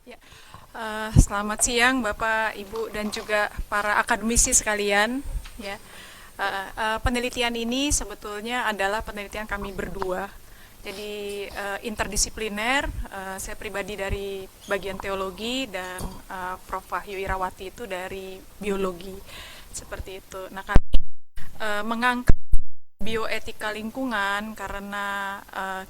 Ya, selamat siang Bapak, Ibu, dan juga para akademisi sekalian. Ya, penelitian ini sebetulnya adalah penelitian kami berdua. Jadi interdisipliner. Saya pribadi dari bagian teologi dan Prof. Wahyu Irawati itu dari biologi. Seperti itu. Nah, kami mengangkat bioetika lingkungan karena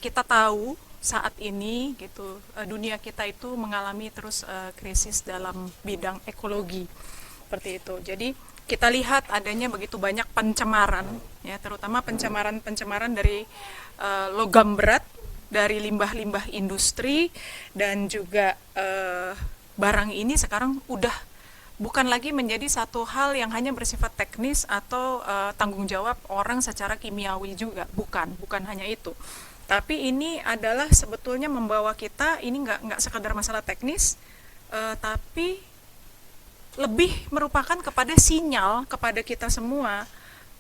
kita tahu saat ini gitu dunia kita itu mengalami terus krisis dalam bidang ekologi seperti itu. Jadi kita lihat adanya begitu banyak pencemaran, ya, terutama pencemaran dari logam berat, dari limbah-limbah industri, dan juga barang ini sekarang udah bukan lagi menjadi satu hal yang hanya bersifat teknis atau tanggung jawab orang secara kimiawi juga, bukan hanya itu. Tapi ini adalah sebetulnya membawa kita, ini nggak sekadar masalah teknis, tapi lebih merupakan kepada sinyal kepada kita semua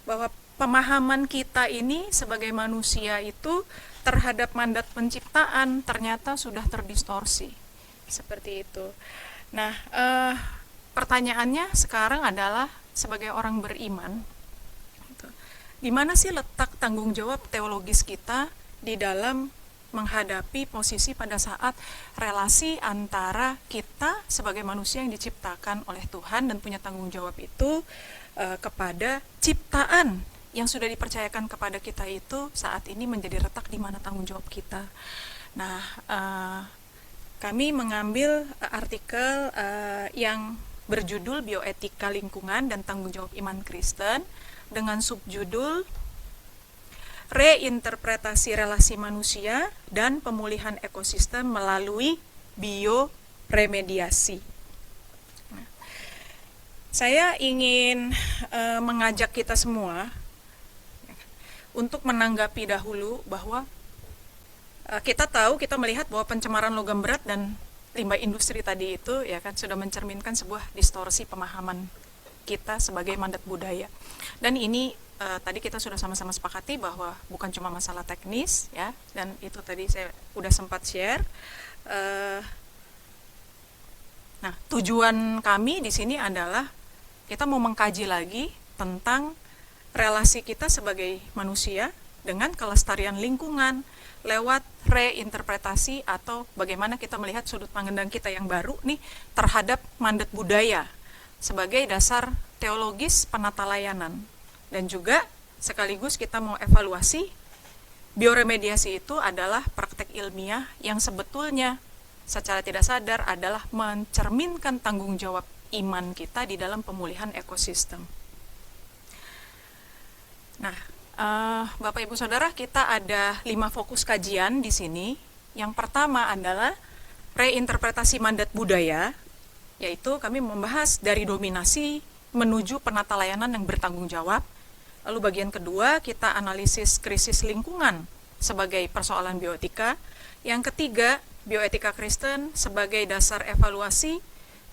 bahwa pemahaman kita ini sebagai manusia itu terhadap mandat penciptaan ternyata sudah terdistorsi seperti itu. Nah, pertanyaannya sekarang adalah sebagai orang beriman, gitu, di mana sih letak tanggung jawab teologis kita di dalam menghadapi posisi pada saat relasi antara kita sebagai manusia yang diciptakan oleh Tuhan dan punya tanggung jawab itu kepada ciptaan yang sudah dipercayakan kepada kita itu saat ini menjadi retak di mana tanggung jawab kita. Nah, kami mengambil artikel yang berjudul Bioetika Lingkungan dan Tanggung Jawab Iman Kristen dengan subjudul Reinterpretasi Relasi Manusia dan Pemulihan Ekosistem Melalui Bioremediasi. Saya ingin mengajak kita semua untuk menanggapi dahulu bahwa kita tahu, kita melihat bahwa pencemaran logam berat dan limbah industri tadi itu ya kan sudah mencerminkan sebuah distorsi pemahaman kita sebagai mandat budaya. Dan ini tadi kita sudah sama-sama sepakati bahwa bukan cuma masalah teknis ya, dan itu tadi saya udah sempat share. Nah, tujuan kami di sini adalah kita mau mengkaji lagi tentang relasi kita sebagai manusia dengan kelestarian lingkungan lewat reinterpretasi atau bagaimana kita melihat sudut pandang kita yang baru nih terhadap mandat budaya sebagai dasar teologis penata layanan. Dan juga sekaligus kita mau evaluasi bioremediasi itu adalah praktek ilmiah yang sebetulnya secara tidak sadar adalah mencerminkan tanggung jawab iman kita di dalam pemulihan ekosistem. Nah, Bapak Ibu Saudara, kita ada 5 fokus kajian di sini. Yang pertama adalah reinterpretasi mandat budaya, yaitu kami membahas dari dominasi menuju penata layanan yang bertanggung jawab. Lalu bagian kedua, kita analisis krisis lingkungan sebagai persoalan bioetika. Yang ketiga, bioetika Kristen sebagai dasar evaluasi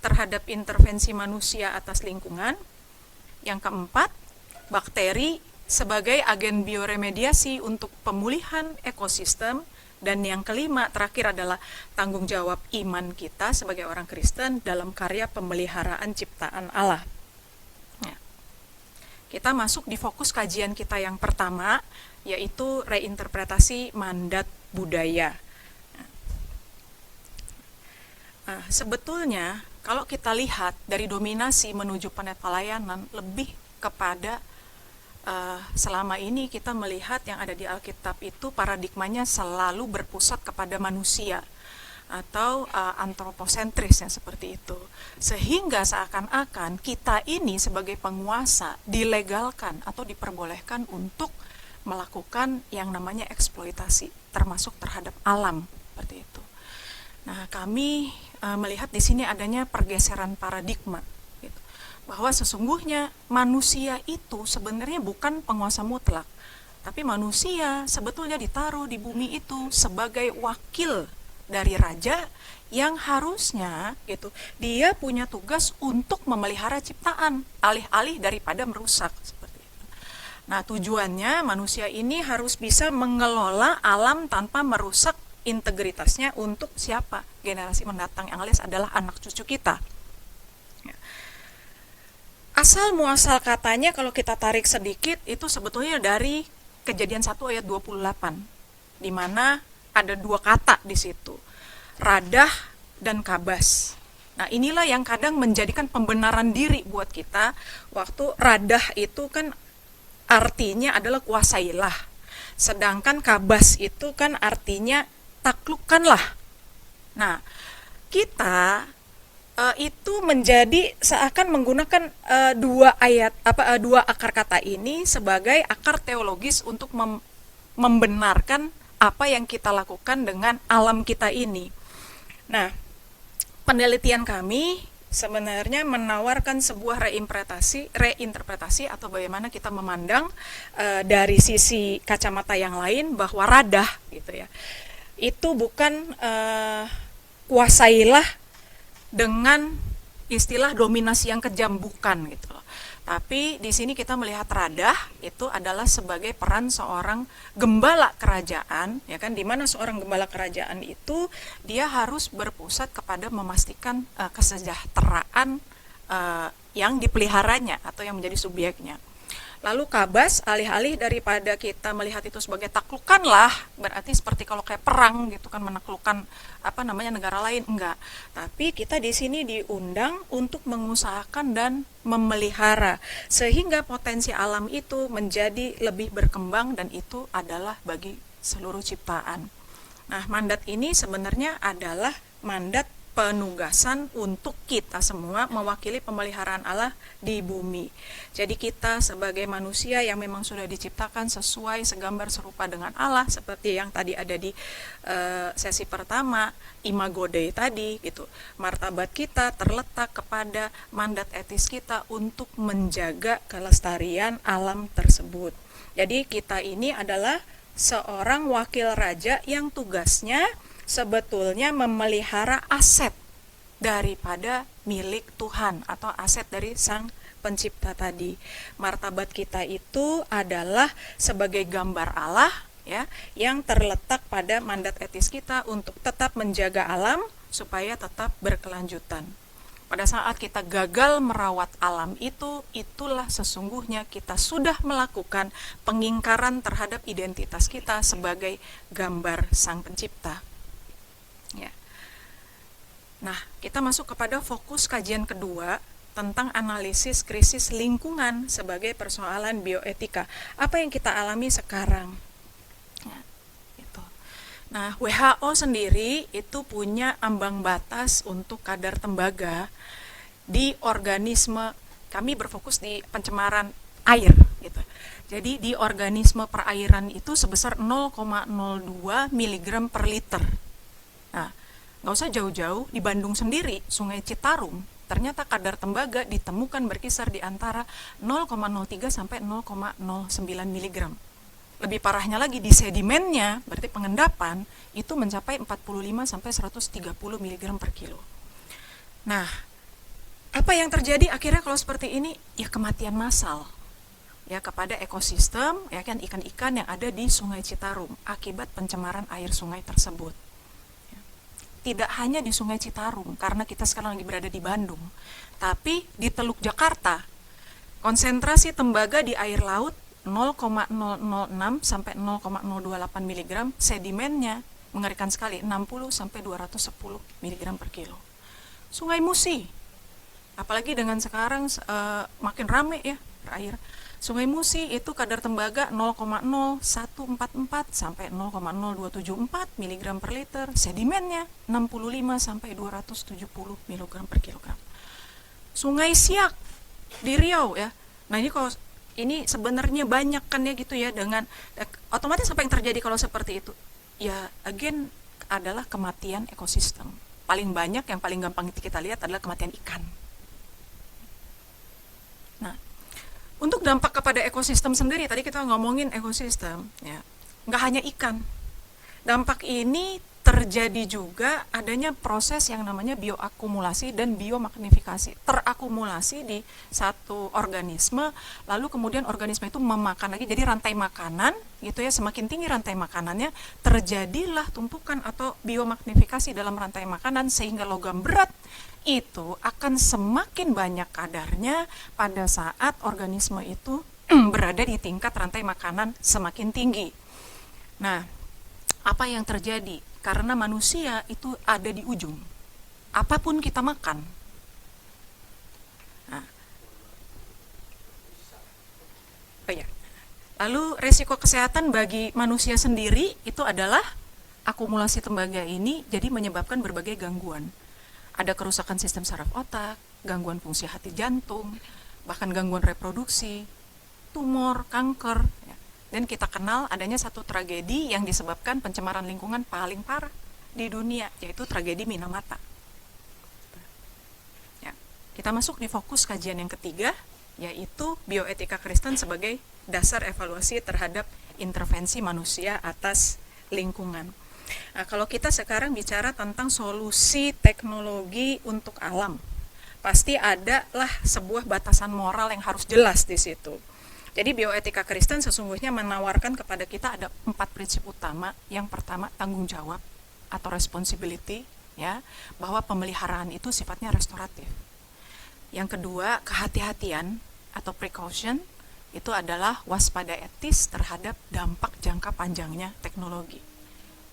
terhadap intervensi manusia atas lingkungan. Yang keempat, bakteri sebagai agen bioremediasi untuk pemulihan ekosistem. Dan yang kelima terakhir adalah tanggung jawab iman kita sebagai orang Kristen dalam karya pemeliharaan ciptaan Allah. Ya. Kita masuk di fokus kajian kita yang pertama, yaitu reinterpretasi mandat budaya. Sebetulnya kalau kita lihat dari dominasi menuju penata layanan lebih kepada selama ini kita melihat yang ada di Alkitab itu paradigmanya selalu berpusat kepada manusia atau antroposentris yang seperti itu, sehingga seakan-akan kita ini sebagai penguasa dilegalkan atau diperbolehkan untuk melakukan yang namanya eksploitasi termasuk terhadap alam seperti itu. Nah, kami melihat di sini adanya pergeseran paradigma bahwa sesungguhnya manusia itu sebenarnya bukan penguasa mutlak, tapi manusia sebetulnya ditaruh di bumi itu sebagai wakil dari raja yang harusnya gitu dia punya tugas untuk memelihara ciptaan alih-alih daripada merusak seperti itu. Nah, tujuannya manusia ini harus bisa mengelola alam tanpa merusak integritasnya untuk siapa? Generasi mendatang, yang alias adalah anak cucu kita. Asal muasal katanya kalau kita tarik sedikit itu sebetulnya dari Kejadian 1 ayat 28, di mana ada dua kata di situ, radah dan kabas. Nah, inilah yang kadang menjadikan pembenaran diri buat kita. Waktu radah itu kan artinya adalah kuasailah, sedangkan kabas itu kan artinya taklukkanlah. Nah, kita itu menjadi seakan menggunakan dua akar kata ini sebagai akar teologis untuk membenarkan apa yang kita lakukan dengan alam kita ini. Nah, penelitian kami sebenarnya menawarkan sebuah reinterpretasi atau bagaimana kita memandang dari sisi kacamata yang lain, bahwa radah gitu ya, itu bukan kuasailah dengan istilah dominasi yang kejam, bukan gitu loh. Tapi di sini kita melihat radah itu adalah sebagai peran seorang gembala kerajaan, ya kan, di mana seorang gembala kerajaan itu dia harus berpusat kepada memastikan kesejahteraan yang dipeliharanya atau yang menjadi subjeknya. Lalu kabas, alih-alih daripada kita melihat itu sebagai taklukanlah, berarti seperti kalau kayak perang gitu kan, menaklukkan negara lain, enggak. Tapi kita di sini diundang untuk mengusahakan dan memelihara sehingga potensi alam itu menjadi lebih berkembang, dan itu adalah bagi seluruh ciptaan. Nah, mandat ini sebenarnya adalah mandat penugasan untuk kita semua mewakili pemeliharaan Allah di bumi. Jadi kita sebagai manusia yang memang sudah diciptakan sesuai segambar serupa dengan Allah, seperti yang tadi ada di sesi pertama, Imago Dei tadi gitu. Martabat kita terletak kepada mandat etis kita untuk menjaga kelestarian alam tersebut. Jadi kita ini adalah seorang wakil raja yang tugasnya sebetulnya memelihara aset daripada milik Tuhan atau aset dari Sang Pencipta tadi. Martabat kita itu adalah sebagai gambar Allah ya, yang terletak pada mandat etis kita untuk tetap menjaga alam supaya tetap berkelanjutan. Pada saat kita gagal merawat alam itu, itulah sesungguhnya kita sudah melakukan pengingkaran terhadap identitas kita sebagai gambar Sang Pencipta. Ya. Nah, kita masuk kepada fokus kajian kedua tentang analisis krisis lingkungan sebagai persoalan bioetika. Apa yang kita alami sekarang? Ya, gitu. Nah, WHO sendiri itu punya ambang batas untuk kadar tembaga di organisme. Kami berfokus di pencemaran air, gitu. Jadi di organisme perairan itu sebesar 0,02 mg per liter. Nah, nggak usah jauh-jauh, di Bandung sendiri, Sungai Citarum, ternyata kadar tembaga ditemukan berkisar di antara 0,03 sampai 0,09 mg. Lebih parahnya lagi di sedimennya, berarti pengendapan, itu mencapai 45 sampai 130 mg per kilo. Nah, apa yang terjadi akhirnya kalau seperti ini? Ya kematian massal ya kepada ekosistem, ya kan, ikan-ikan yang ada di Sungai Citarum akibat pencemaran air sungai tersebut. Tidak hanya di Sungai Citarum, karena kita sekarang lagi berada di Bandung, tapi di Teluk Jakarta, konsentrasi tembaga di air laut 0,006 sampai 0,028 mg, sedimennya mengerikan sekali, 60 sampai 210 mg per kilo. Sungai Musi, apalagi dengan sekarang makin rame ya air. Sungai Musi itu kadar tembaga 0,0144 sampai 0,0274 mg per liter, sedimennya 65 sampai 270 mg per kilogram. Sungai Siak di Riau ya. Nah, ini kalau ini sebenarnya banyak kan ya gitu ya, dengan otomatis apa yang terjadi kalau seperti itu? Ya again adalah kematian ekosistem. Paling banyak, yang paling gampang kita lihat adalah kematian ikan. Nah, untuk dampak kepada ekosistem sendiri, tadi kita ngomongin ekosistem, ya, nggak hanya ikan. Dampak ini terjadi juga adanya proses yang namanya bioakumulasi dan biomagnifikasi. Terakumulasi di satu organisme, lalu kemudian organisme itu memakan lagi, jadi rantai makanan gitu ya, semakin tinggi rantai makanannya, terjadilah tumpukan atau biomagnifikasi dalam rantai makanan, sehingga logam berat itu akan semakin banyak kadarnya pada saat organisme itu berada di tingkat rantai makanan semakin tinggi. Nah, apa yang terjadi? Karena manusia itu ada di ujung. Apapun kita makan. Nah. Oh ya. Lalu resiko kesehatan bagi manusia sendiri itu adalah akumulasi tembaga ini jadi menyebabkan berbagai gangguan. Ada kerusakan sistem saraf otak, gangguan fungsi hati jantung, bahkan gangguan reproduksi, tumor, kanker. Dan kita kenal adanya satu tragedi yang disebabkan pencemaran lingkungan paling parah di dunia, yaitu tragedi Minamata. Ya, kita masuk di fokus kajian yang ketiga, yaitu bioetika Kristen sebagai dasar evaluasi terhadap intervensi manusia atas lingkungan. Nah, kalau kita sekarang bicara tentang solusi teknologi untuk alam, pasti adalah sebuah batasan moral yang harus jelas di situ. Jadi bioetika Kristen sesungguhnya menawarkan kepada kita ada 4 prinsip utama. Yang pertama, tanggung jawab atau responsibility, ya, bahwa pemeliharaan itu sifatnya restoratif. Yang kedua, kehati-hatian atau precaution, itu adalah waspada etis terhadap dampak jangka panjangnya teknologi.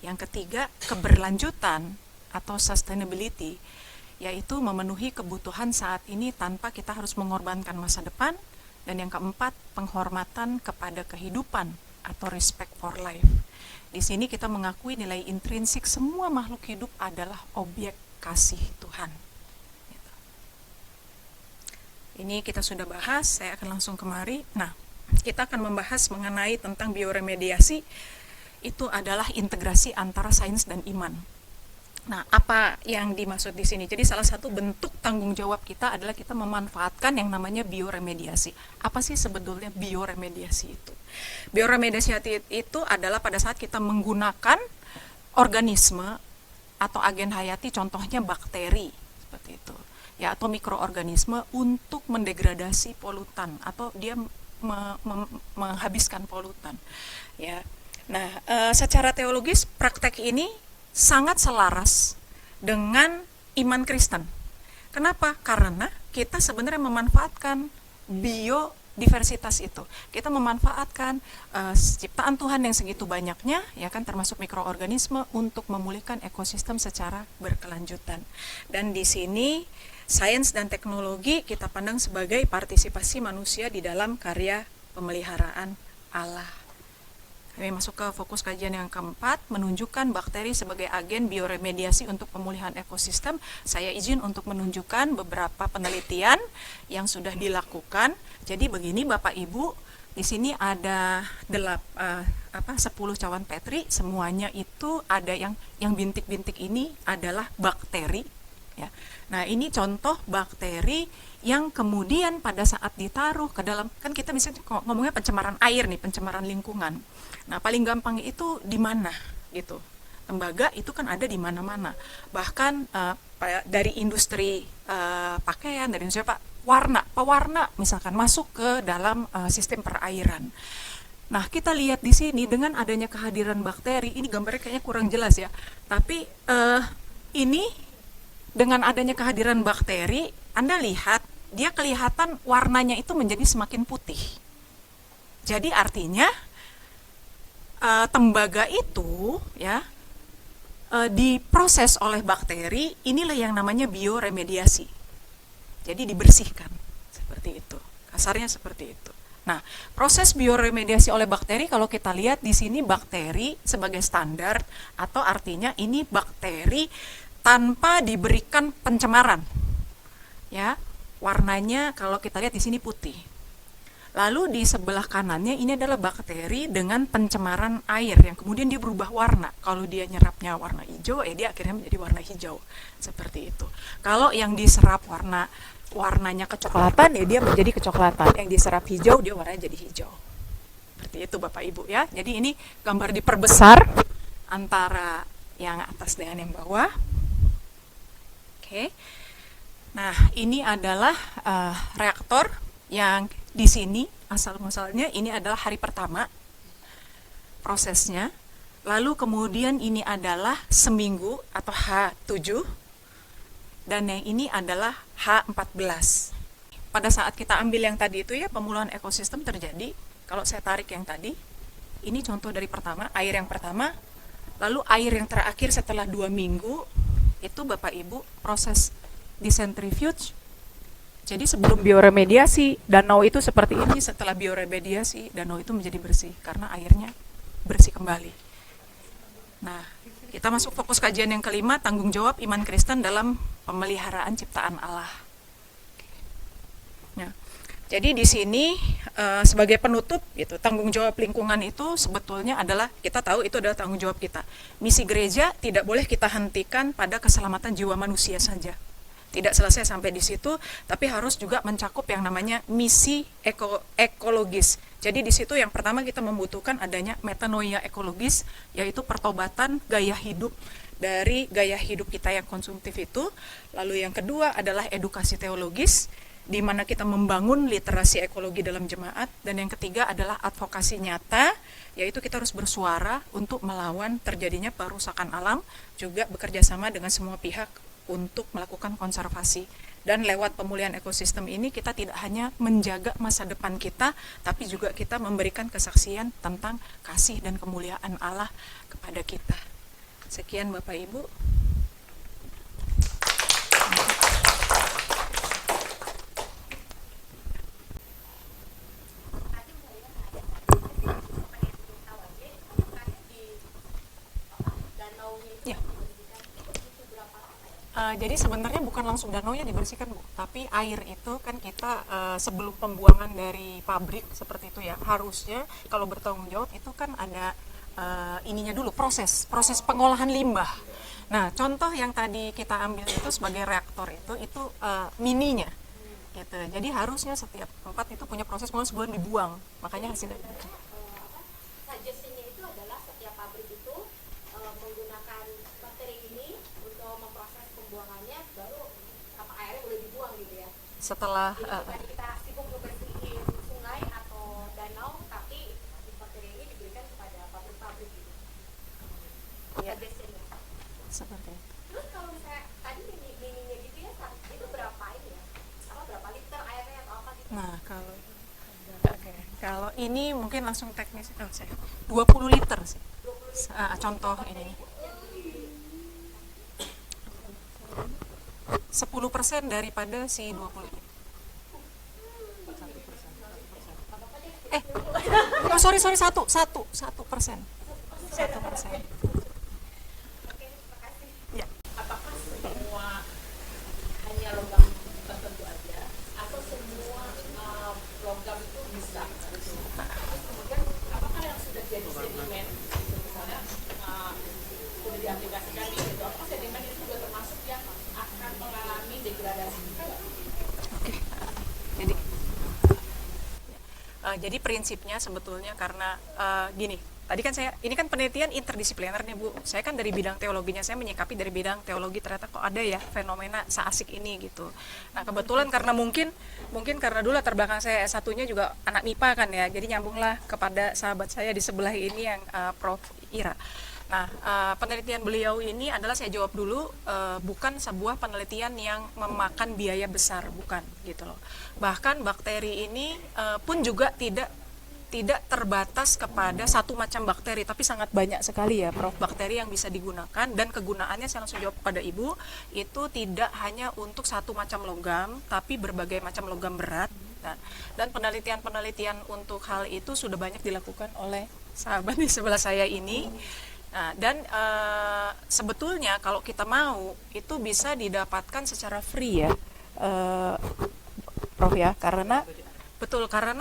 Yang ketiga, keberlanjutan atau sustainability, yaitu memenuhi kebutuhan saat ini tanpa kita harus mengorbankan masa depan. Dan yang keempat, penghormatan kepada kehidupan atau respect for life. Di sini kita mengakui nilai intrinsik semua makhluk hidup adalah objek kasih Tuhan. Ini kita sudah bahas, saya akan langsung kemari. Nah, kita akan membahas mengenai tentang bioremediasi. Itu adalah integrasi antara sains dan iman. Nah, apa yang dimaksud di sini? Jadi salah satu bentuk tanggung jawab kita adalah kita memanfaatkan yang namanya bioremediasi. Apa sih sebetulnya bioremediasi itu? Bioremediasi itu adalah pada saat kita menggunakan organisme atau agen hayati, contohnya bakteri seperti itu, ya, atau mikroorganisme untuk mendegradasi polutan atau dia menghabiskan polutan, ya. Nah, secara teologis praktek ini sangat selaras dengan iman Kristen. Kenapa? Karena kita sebenarnya memanfaatkan biodiversitas itu. Kita memanfaatkan ciptaan Tuhan yang segitu banyaknya, ya kan, termasuk mikroorganisme untuk memulihkan ekosistem secara berkelanjutan. Dan di sini sains dan teknologi kita pandang sebagai partisipasi manusia di dalam karya pemeliharaan Allah. Kami masuk ke fokus kajian yang keempat, menunjukkan bakteri sebagai agen bioremediasi untuk pemulihan ekosistem. Saya izin untuk menunjukkan beberapa penelitian yang sudah dilakukan. Jadi begini Bapak Ibu, di sini ada 10 cawan Petri, semuanya itu ada yang bintik-bintik ini adalah bakteri, ya. Nah, ini contoh bakteri yang kemudian pada saat ditaruh ke dalam, kan kita bisa ngomongnya pencemaran air nih, pencemaran lingkungan. Nah, paling gampang itu di mana gitu. Tembaga itu kan ada di mana-mana. Bahkan dari industri pakaian, dari industri pewarna misalkan masuk ke dalam sistem perairan. Nah, kita lihat di sini dengan adanya kehadiran bakteri, ini gambarnya kayaknya kurang jelas ya. Tapi ini dengan adanya kehadiran bakteri, Anda lihat dia kelihatan warnanya itu menjadi semakin putih. Jadi artinya tembaga itu, ya, diproses oleh bakteri, inilah yang namanya bioremediasi. Jadi dibersihkan, seperti itu. Kasarnya seperti itu. Nah, proses bioremediasi oleh bakteri, kalau kita lihat di sini bakteri sebagai standar, atau artinya ini bakteri tanpa diberikan pencemaran. Ya, warnanya kalau kita lihat di sini putih. Lalu di sebelah kanannya ini adalah bakteri dengan pencemaran air yang kemudian dia berubah warna. Kalau dia nyerapnya warna hijau, ya dia akhirnya menjadi warna hijau. Seperti itu. Kalau yang diserap warnanya kecoklatan, ya dia menjadi kecoklatan. Yang diserap hijau, dia warnanya jadi hijau. Seperti itu Bapak Ibu ya. Jadi ini gambar diperbesar antara yang atas dengan yang bawah. Oke. Nah, ini adalah reaktor yang di sini asal muasalnya ini adalah hari pertama prosesnya. Lalu kemudian ini adalah seminggu atau H7 dan yang ini adalah H14. Pada saat kita ambil yang tadi itu ya, pemulihan ekosistem terjadi. Kalau saya tarik yang tadi, ini contoh dari pertama, air yang pertama, lalu air yang terakhir setelah 2 minggu, itu Bapak Ibu proses decentrifuge. Jadi sebelum bioremediasi, danau itu seperti ini, setelah bioremediasi, danau itu menjadi bersih, karena airnya bersih kembali. Nah, kita masuk fokus kajian yang kelima, tanggung jawab iman Kristen dalam pemeliharaan ciptaan Allah. Nah, jadi di sini sebagai penutup, gitu, tanggung jawab lingkungan itu sebetulnya adalah, kita tahu itu adalah tanggung jawab kita. Misi gereja tidak boleh kita hentikan pada keselamatan jiwa manusia saja. Tidak selesai sampai di situ, tapi harus juga mencakup yang namanya misi ekologis. Jadi di situ yang pertama kita membutuhkan adanya metanoia ekologis, yaitu pertobatan gaya hidup dari gaya hidup kita yang konsumtif itu. Lalu yang kedua adalah edukasi teologis, di mana kita membangun literasi ekologi dalam jemaat. Dan yang ketiga adalah advokasi nyata, yaitu kita harus bersuara untuk melawan terjadinya perusakan alam, juga bekerja sama dengan semua pihak untuk melakukan konservasi. Dan lewat pemulihan ekosistem ini kita tidak hanya menjaga masa depan kita, tapi juga kita memberikan kesaksian tentang kasih dan kemuliaan Allah kepada kita. Sekian Bapak Ibu. Jadi sebenarnya bukan langsung danaunya dibersihkan, Bu, tapi air itu kan kita sebelum pembuangan dari pabrik seperti itu ya, harusnya kalau bertanggung jawab itu kan ada ininya dulu, proses pengolahan limbah. Nah, contoh yang tadi kita ambil itu sebagai reaktor itu mininya gitu. Jadi harusnya setiap tempat itu punya proses pengolahan sebelum dibuang. Makanya hasilnya suggestion-nya itu adalah setiap pabrik itu menggunakan bakteri ini untuk memproses pembuangannya, baru airnya boleh dibuang gitu ya. setelah Jadi kita sibuk membersihin sungai atau danau, tapi bakteri ini diberikan kepada pabrik-pabrik gitu. ya, Suggestion-nya. seperti itu. Terus kalau misalnya tadi mininya gitu ya, itu berapa ini ya? Berapa liter airnya atau apa gitu? Nah, kalau ini mungkin langsung teknis, 20 liter sih. Contoh ini. 10% daripada si 20 ini. Sorry, 1%. 1%. Ya. Apakah semua hanya logam tertentu aja, atau semua logam itu bisa? Terus kemudian apakah yang sudah jadi sedimen itu misalnya sudah diaplikasikan di situ, apakah sedimen itu juga termasuk yang akan mengalami degradasi? Jadi prinsipnya sebetulnya karena gini, tadi kan ini kan penelitian interdisipliner nih Bu. Saya kan dari bidang teologinya, saya menyikapi dari bidang teologi, ternyata kok ada ya fenomena seasik ini gitu. Nah kebetulan karena mungkin karena dulu latar belakang saya S1-nya juga anak MIPA kan ya, jadi nyambunglah kepada sahabat saya di sebelah ini yang Prof. Ira. Nah, penelitian beliau ini adalah, saya jawab dulu, bukan sebuah penelitian yang memakan biaya besar, bukan gitu loh. Bahkan bakteri ini pun juga tidak terbatas kepada satu macam bakteri, tapi sangat banyak sekali ya, Prof, bakteri yang bisa digunakan, dan kegunaannya saya langsung jawab pada Ibu, itu tidak hanya untuk satu macam logam, tapi berbagai macam logam berat. Dan penelitian untuk hal itu sudah banyak dilakukan oleh sahabat di sebelah saya ini. Nah, dan sebetulnya kalau kita mau itu bisa didapatkan secara free ya, Prof ya, karena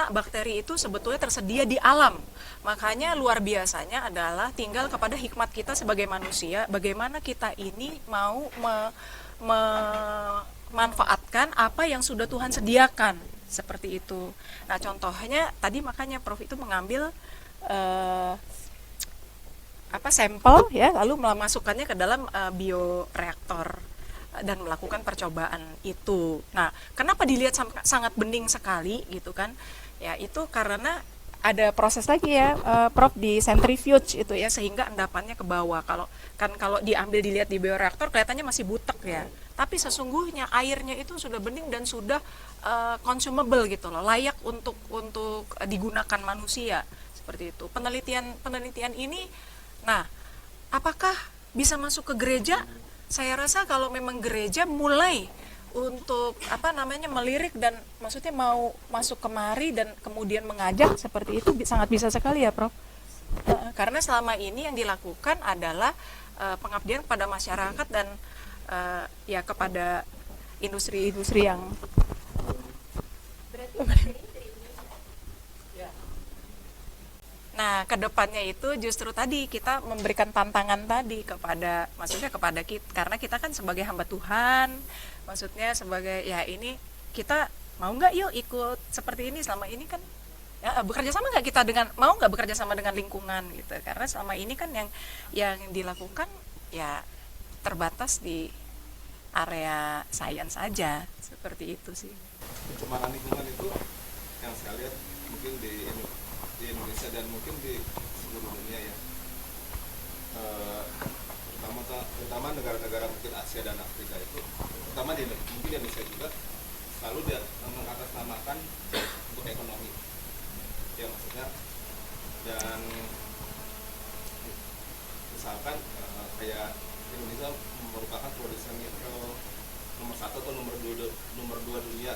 bakteri itu sebetulnya tersedia di alam. Makanya luar biasanya adalah tinggal kepada hikmat kita sebagai manusia, bagaimana kita ini mau memanfaatkan apa yang sudah Tuhan sediakan, seperti itu. Nah contohnya tadi makanya Prof itu mengambil sampel ya, lalu memasukkannya ke dalam bioreaktor dan melakukan percobaan itu. Nah, kenapa dilihat sangat bening sekali gitu kan? Ya itu karena ada proses lagi ya, Prof, di centrifuge itu ya, sehingga endapannya ke bawah. Kalau diambil dilihat di bioreaktor kelihatannya masih butek ya. Tapi sesungguhnya airnya itu sudah bening dan sudah consumable gitu loh, layak untuk digunakan manusia seperti itu. Penelitian ini, nah, apakah bisa masuk ke gereja? Saya rasa kalau memang gereja mulai untuk melirik dan maksudnya mau masuk kemari dan kemudian mengajak seperti itu sangat bisa sekali ya, Prof. Karena selama ini yang dilakukan adalah pengabdian kepada masyarakat dan ya kepada industri-industri yang Nah, kedepannya itu justru tadi kita memberikan tantangan tadi maksudnya kepada kita, karena kita kan sebagai hamba Tuhan, maksudnya sebagai ya ini kita mau nggak yuk ikut seperti ini selama ini kan ya, bekerja sama nggak kita mau nggak bekerja sama dengan lingkungan gitu, karena selama ini kan yang dilakukan ya terbatas di area sains saja seperti itu sih. Pencemaran lingkungan itu yang saya lihat mungkin di Indonesia dan mungkin di seluruh dunia ya, terutama negara-negara mungkin Asia dan Afrika itu, terutama mungkin di Indonesia juga selalu dia mengatasnamakan untuk ekonomi ya, maksudnya, dan misalkan kayak Indonesia merupakan produsen nikel nomor 1 atau nomor 2 dunia,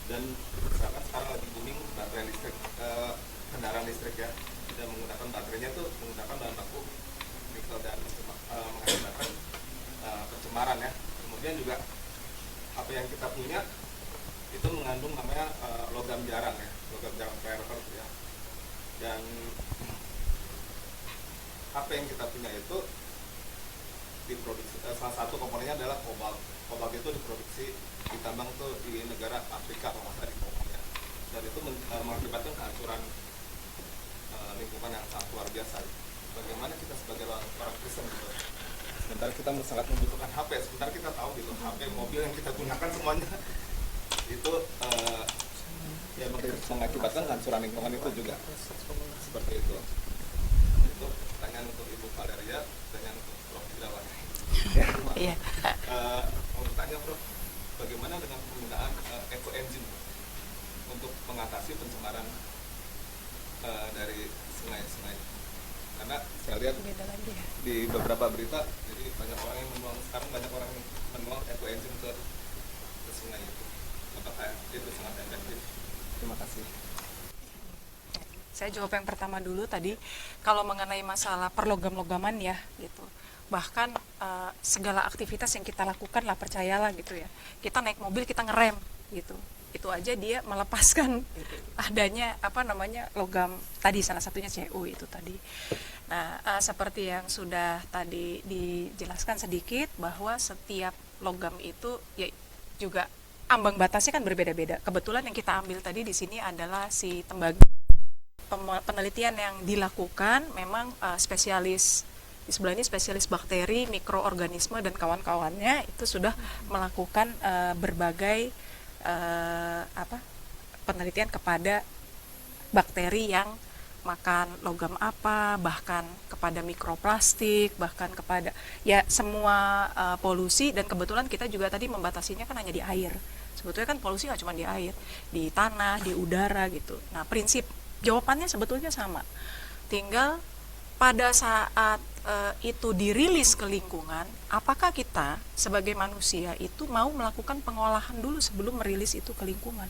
dan misalkan sekarang lagi booming baterai listrik, kendaraan listrik ya, tidak menggunakan baterainya tuh menggunakan bahan baku nikel dan mengakibatkan pencemaran ya. Kemudian juga apa yang kita punya itu mengandung namanya logam jarang ya, logam jarang rare earth ya, dan apa yang kita punya itu diproduksi, salah satu komponennya adalah kobalt. Kobalt itu diproduksi ditambang tuh di negara Afrika kalau nggak salah, di Kongo ya, dan itu mengakibatkan kehancuran lingkungan yang sangat luar biasa. Bagaimana kita sebagai orang Kristen gitu, sebentar kita sangat membutuhkan HP, sebentar kita tahu gitu HP, mobil yang kita gunakan semuanya itu ya mengakibatkan kehancuran lingkungan itu juga seperti itu. Itu pertanyaan untuk Ibu Valeria, pertanyaan untuk Prof. Irawan. Iya. Mau bertanya, Prof, bagaimana dengan penggunaan ekoenzim untuk mengatasi pencemaran dari sungai-sungai? Karena saya lihat di beberapa berita, jadi banyak orang yang sekarang banyak orang yang membuang ekoenzim ke sungai itu. Apakah itu sangat efektif? Terima kasih. Saya jawab yang pertama dulu tadi, kalau mengenai masalah perlogam-logaman ya gitu. Bahkan segala aktivitas yang kita lakukan lah, percayalah gitu ya. Kita naik mobil, kita ngerem gitu. Itu aja dia melepaskan adanya logam tadi, salah satunya CO itu tadi. Nah, seperti yang sudah tadi dijelaskan sedikit bahwa setiap logam itu ya juga ambang batasnya kan berbeda-beda. Kebetulan yang kita ambil tadi di sini adalah si tembaga. Penelitian yang dilakukan memang spesialis di sebelah ini, spesialis bakteri, mikroorganisme dan kawan-kawannya itu sudah melakukan berbagai penelitian kepada bakteri yang makan logam apa, bahkan kepada mikroplastik, bahkan kepada ya semua polusi. Dan kebetulan kita juga tadi membatasinya kan hanya di air. Sebetulnya kan polusi nggak cuma di air, di tanah, di udara gitu. Nah, prinsip jawabannya sebetulnya sama. Tinggal pada saat itu dirilis ke lingkungan, apakah kita sebagai manusia itu mau melakukan pengolahan dulu sebelum merilis itu ke lingkungan?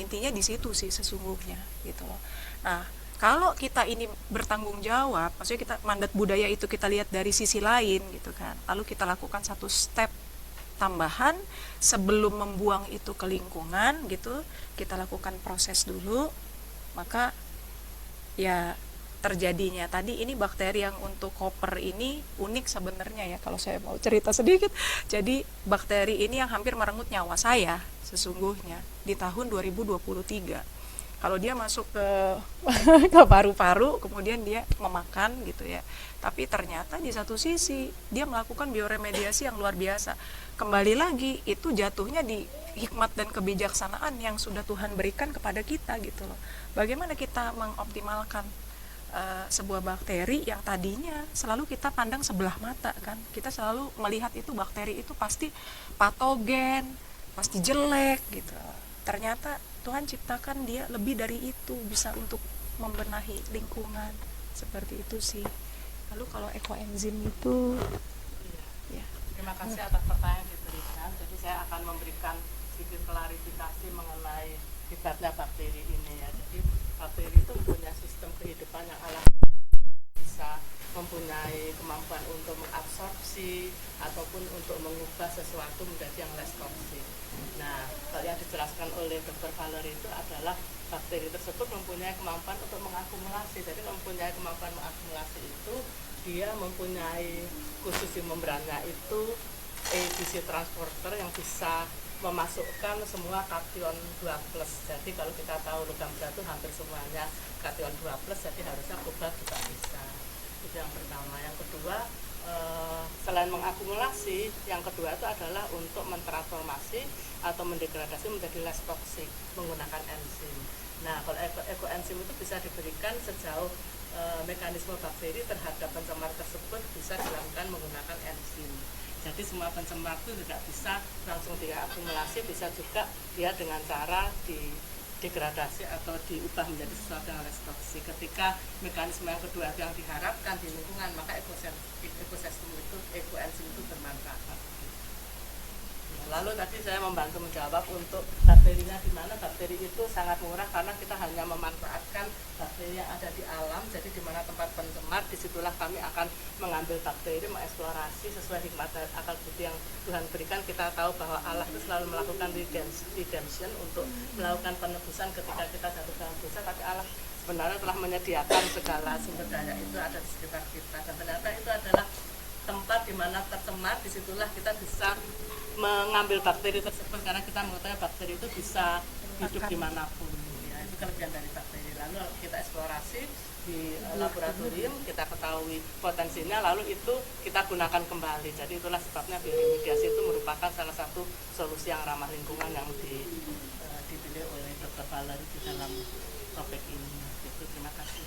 Intinya di situ sih sesungguhnya gitu loh. Nah, kalau kita ini bertanggung jawab, maksudnya kita mandat budaya itu kita lihat dari sisi lain gitu kan. Lalu kita lakukan satu step tambahan sebelum membuang itu ke lingkungan gitu, kita lakukan proses dulu, maka ya terjadinya tadi ini bakteri yang untuk koper ini unik sebenarnya ya, kalau saya mau cerita sedikit. Jadi bakteri ini yang hampir merenggut nyawa saya sesungguhnya di tahun 2023. Kalau dia masuk ke ke paru-paru, kemudian dia memakan gitu ya. Tapi ternyata di satu sisi dia melakukan bioremediasi yang luar biasa. Kembali lagi itu jatuhnya di hikmat dan kebijaksanaan yang sudah Tuhan berikan kepada kita gitu loh. Bagaimana kita mengoptimalkan sebuah bakteri yang tadinya selalu kita pandang sebelah mata kan. Kita selalu melihat itu bakteri itu pasti patogen, pasti jelek gitu. Ternyata Tuhan ciptakan dia lebih dari itu, bisa untuk membenahi lingkungan. Seperti itu sih. Lalu kalau ekoenzim itu ya. Terima kasih atas pertanyaan yang diberikan. Jadi saya akan memberikan sedikit klarifikasi mengenai hebatnya bakteri ini ya. Jadi bakteri itu punya sistem kehidupan yang alami, bisa mempunyai kemampuan untuk mengabsorpsi ataupun untuk mengubah sesuatu menjadi yang less toxic. Nah, kalau yang dijelaskan oleh Dr. Valerie itu adalah bakteri tersebut mempunyai kemampuan untuk mengakumulasi. Jadi mempunyai kemampuan mengakumulasi itu dia mempunyai khusus di membrannya itu ABC transporter yang bisa memasukkan semua kation 2+. Jadi kalau kita tahu logam berat itu hampir semuanya kation 2+, jadi harusnya kobalt juga bisa. Itu yang pertama. Yang kedua, selain mengakumulasi, yang kedua itu adalah untuk mentransformasi atau mendegradasi menjadi less toxic menggunakan enzim. Nah, kalau ekoenzim itu bisa diberikan sejauh mekanisme bakteri terhadap pencemar tersebut bisa dilakukan menggunakan enzim. Jadi semua pencemar itu tidak bisa langsung diakumulasi, bisa juga dia dengan cara degradasi atau diubah menjadi sesuatu yang less toxic. Ketika mekanisme yang kedua yang diharapkan di lingkungan, maka ekosistem itu, ekoenzim itu bermanfaat. Lalu tadi saya membantu menjawab untuk bakterinya di mana. Bakteri itu sangat murah karena kita hanya memanfaatkan bakteri yang ada di alam. Jadi di mana tempat pencemar, disitulah kami akan mengambil bakteri, mengeksplorasi sesuai hikmat dan akal budi yang Tuhan berikan. Kita tahu bahwa Allah itu selalu melakukan redemption untuk melakukan penebusan ketika kita jatuh dalam dosa. Tapi Allah sebenarnya telah menyediakan segala sumber daya itu ada di sekitar kita. Dan ternyata itu adalah tempat di mana tercemar, disitulah kita bisa mengambil bakteri tersebut karena kita mengetahui bakteri itu bisa hidup dimanapun ya, itu kelebihan dari bakteri. Lalu kita eksplorasi di laboratorium, kita ketahui potensinya, lalu itu kita gunakan kembali. Jadi itulah sebabnya bioremediasi itu merupakan salah satu solusi yang ramah lingkungan yang dipilih oleh Dr. Valerie di dalam topik ini. Itu terima kasih.